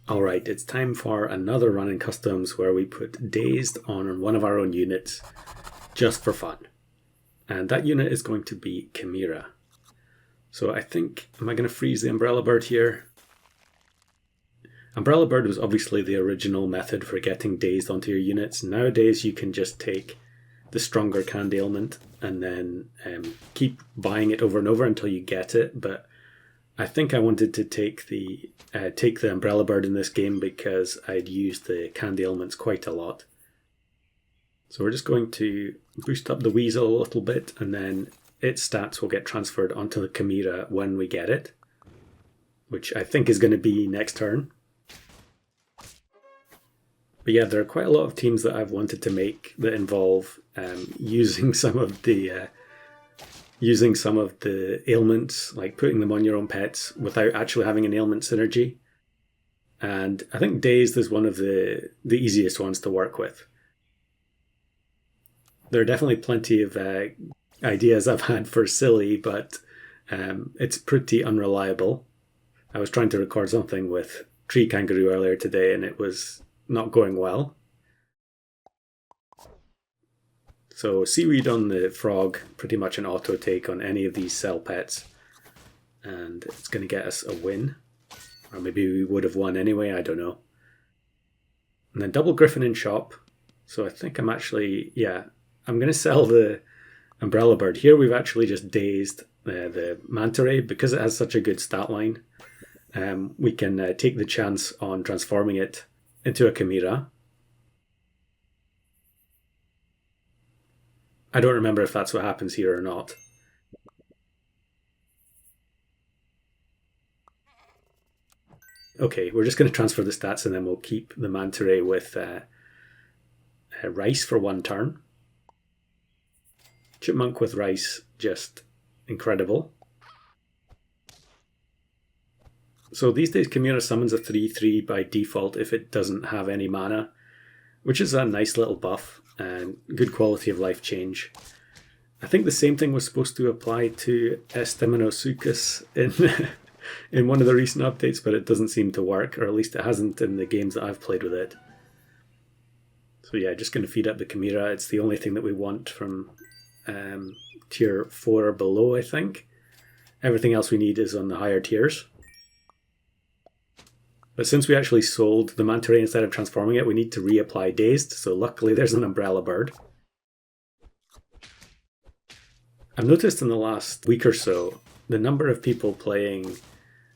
Alright, it's time for another run in customs where we put Dazed on one of our own units just for fun. And that unit is going to be Chimera. So I think, am I going to freeze the Umbrella Bird here? Umbrella Bird was obviously the original method for getting Dazed onto your units. Nowadays you can just take the stronger canned ailment and then keep buying it over and over until you get it, but I think I wanted to take the Umbrella Bird in this game because I'd used the canned ailments quite a lot. So we're just going to boost up the Weasel a little bit, and then its stats will get transferred onto the Chimera when we get it, which I think is going to be next turn. But yeah, there are quite a lot of teams that I've wanted to make that involve using some of the ailments, like putting them on your own pets without actually having an ailment synergy. And I think Dazed is one of the easiest ones to work with. There are definitely plenty of ideas I've had for Silly, but it's pretty unreliable. I was trying to record something with Tree Kangaroo earlier today and it was not going well. So Seaweed on the Frog, pretty much an auto take on any of these cell pets. And it's going to get us a win. Or maybe we would have won anyway, I don't know. And then Double Griffin in shop. So I think I'm going to sell the Umbrella Bird. Here we've actually just dazed the Manta Ray because it has such a good stat line. We can take the chance on transforming it into a Chimera. I don't remember if that's what happens here or not. Okay, we're just going to transfer the stats and then we'll keep the Manta Ray with Rice for one turn. Chipmunk with Rice, just incredible. So these days Chimera summons a 3/3 by default if it doesn't have any mana, which is a nice little buff and good quality of life change. I think the same thing was supposed to apply to Esteminosuchus in one of the recent updates, but it doesn't seem to work, or at least it hasn't in the games that I've played with it. So yeah, just going to feed up the Chimera. It's the only thing that we want from tier 4 or below, I think. Everything else we need is on the higher tiers. But since we actually sold the Manta Ray instead of transforming it, we need to reapply Dazed, so luckily there's an Umbrella Bird. I've noticed in the last week or so, the number of people playing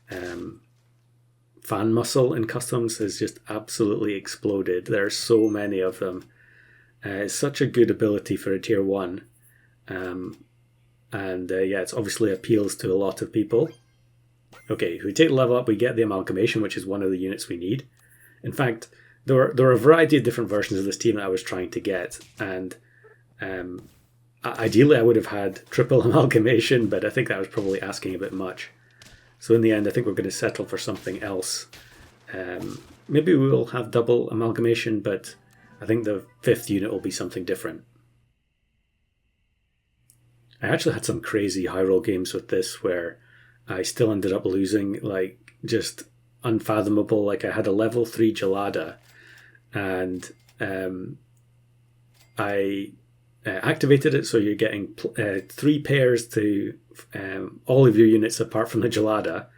Fan Muscle in Customs has just absolutely exploded. There are so many of them. It's such a good ability for a tier 1. It obviously appeals to a lot of people. Okay, if we take the level up, we get the Amalgamation, which is one of the units we need. In fact, there are a variety of different versions of this team that I was trying to get, and ideally I would have had triple Amalgamation, but I think that was probably asking a bit much. So in the end, I think we're going to settle for something else. Maybe we will have double Amalgamation, but I think the 5th unit will be something different. I actually had some crazy high roll games with this where I still ended up losing, like, just unfathomable. Like, I had a level 3 Gelada, and I activated it, so you're getting 3 pairs to all of your units apart from the Gelada,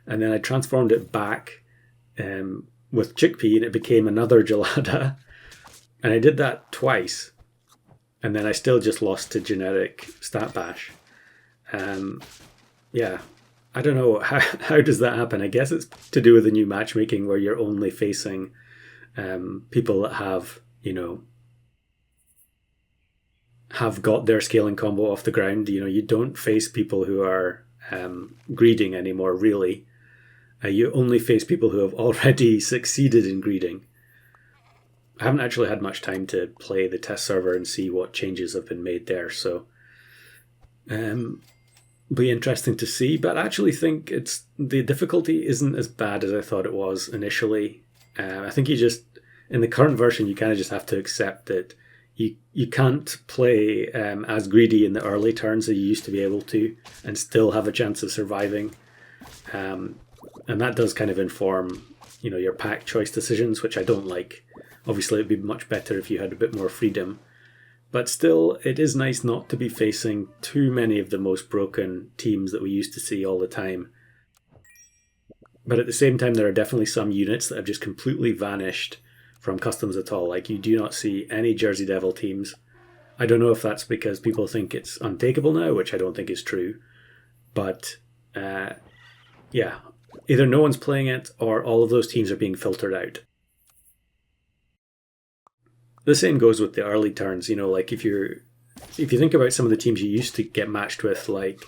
and then I transformed it back with Chickpea, and it became another Gelada, and I did that twice, and then I still just lost to generic Stat Bash. I don't know, how does that happen? I guess it's to do with the new matchmaking where you're only facing people that have, have got their scaling combo off the ground. You don't face people who are greeding anymore, really. You only face people who have already succeeded in greeding. I haven't actually had much time to play the test server and see what changes have been made there, so be interesting to see, but I actually think the difficulty isn't as bad as I thought it was initially. I think in the current version, you kind of just have to accept that you can't play as greedy in the early turns as you used to be able to and still have a chance of surviving. And that does kind of inform your pack choice decisions, which I don't like. Obviously, it'd be much better if you had a bit more freedom. But still, it is nice not to be facing too many of the most broken teams that we used to see all the time. But at the same time, there are definitely some units that have just completely vanished from customs at all. Like, you do not see any Jersey Devil teams. I don't know if that's because people think it's untakeable now, which I don't think is true. But, yeah, either no one's playing it or all of those teams are being filtered out. The same goes with the early turns. Like if you think about some of the teams you used to get matched with, like,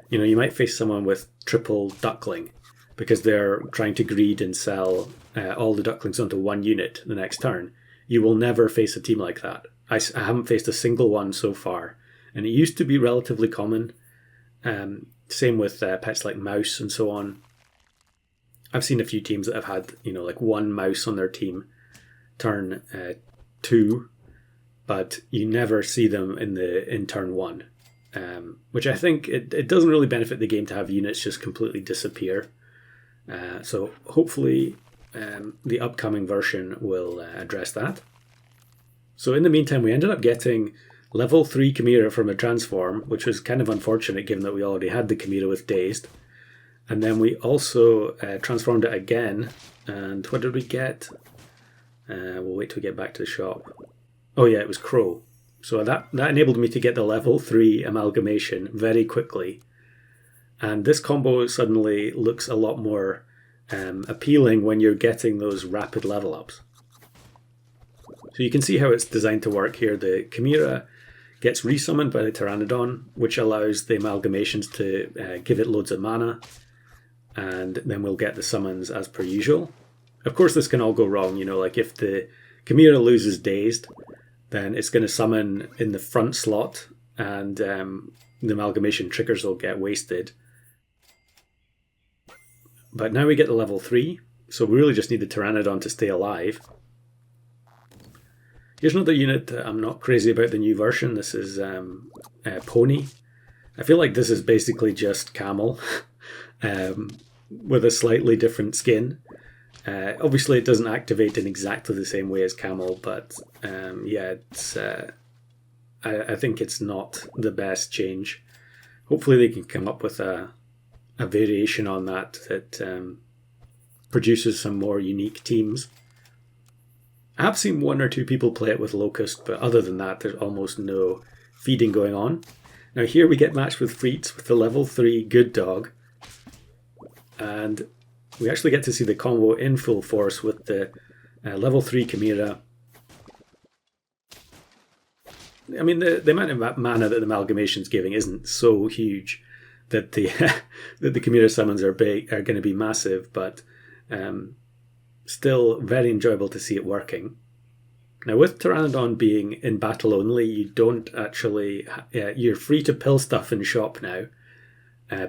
you might face someone with triple duckling because they're trying to greed and sell all the ducklings onto one unit the next turn. You will never face a team like that. I haven't faced a single one so far, and it used to be relatively common. Same with pets like mouse and so on. I've seen a few teams that have had, like one mouse on their team turn 2, but you never see them in turn 1, which I think it doesn't really benefit the game to have units just completely disappear. So hopefully the upcoming version will address that. So in the meantime, we ended up getting level 3 Chimera from a transform, which was kind of unfortunate given that we already had the Chimera with Dazed. And then we also transformed it again. And what did we get? We'll wait till we get back to the shop. Oh yeah, it was Crow. So that enabled me to get the level 3 amalgamation very quickly. And this combo suddenly looks a lot more appealing when you're getting those rapid level ups. So you can see how it's designed to work here. The Chimera gets resummoned by the Pteranodon, which allows the amalgamations to give it loads of mana. And then we'll get the summons as per usual. Of course, this can all go wrong. Like if the Chimera loses Dazed, then it's going to summon in the front slot, and the amalgamation triggers will get wasted. But now we get the level 3, so we really just need the Pteranodon to stay alive. Here's another unit that I'm not crazy about the new version. This is Pony. I feel like this is basically just Camel with a slightly different skin. Obviously, it doesn't activate in exactly the same way as Camel, but yeah, it's. I think it's not the best change. Hopefully, they can come up with a variation on that produces some more unique teams. I have seen 1 or 2 people play it with Locust, but other than that, there's almost no feeding going on. Now here we get matched with Freets with the level 3 Good Dog, and we actually get to see the combo in full force with the level 3 Chimera. I mean, the amount of mana that the amalgamation's giving isn't so huge that the that the Chimera summons are going to be massive, but still very enjoyable to see it working. Now, with Pteranodon being in battle only, you don't actually... you're free to pill stuff in shop now.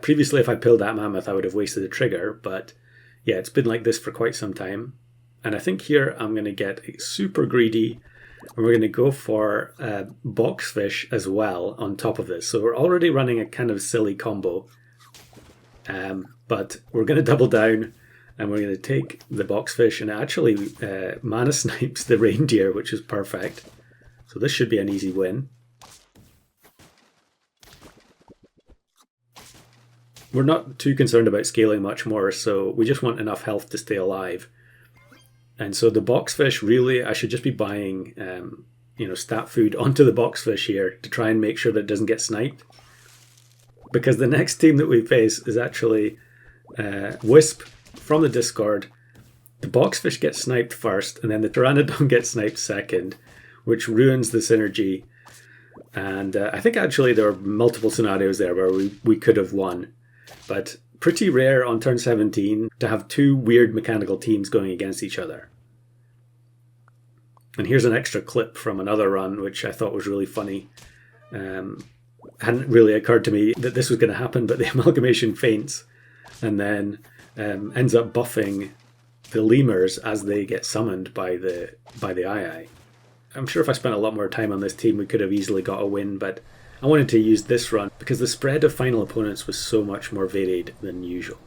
Previously, if I pilled that mammoth, I would have wasted a trigger, but yeah, it's been like this for quite some time. And I think here I'm going to get super greedy, and we're going to go for Boxfish as well on top of this. So we're already running a kind of silly combo, but we're going to double down, and we're going to take the Boxfish, and it actually mana snipes the Reindeer, which is perfect. So this should be an easy win. We're not too concerned about scaling much more, so we just want enough health to stay alive. And so the Boxfish, really, I should just be buying stat food onto the Boxfish here to try and make sure that it doesn't get sniped. Because the next team that we face is actually Wisp from the Discord. The Boxfish gets sniped first, and then the Pteranodon gets sniped second, which ruins the synergy. And I think actually there were multiple scenarios there where we could have won. But pretty rare on turn 17 to have 2 weird mechanical teams going against each other. And here's an extra clip from another run, which I thought was really funny. Hadn't really occurred to me that this was going to happen, but the amalgamation faints and then ends up buffing the lemurs as they get summoned by the II. I'm sure if I spent a lot more time on this team, we could have easily got a win, but I wanted to use this run because the spread of final opponents was so much more varied than usual.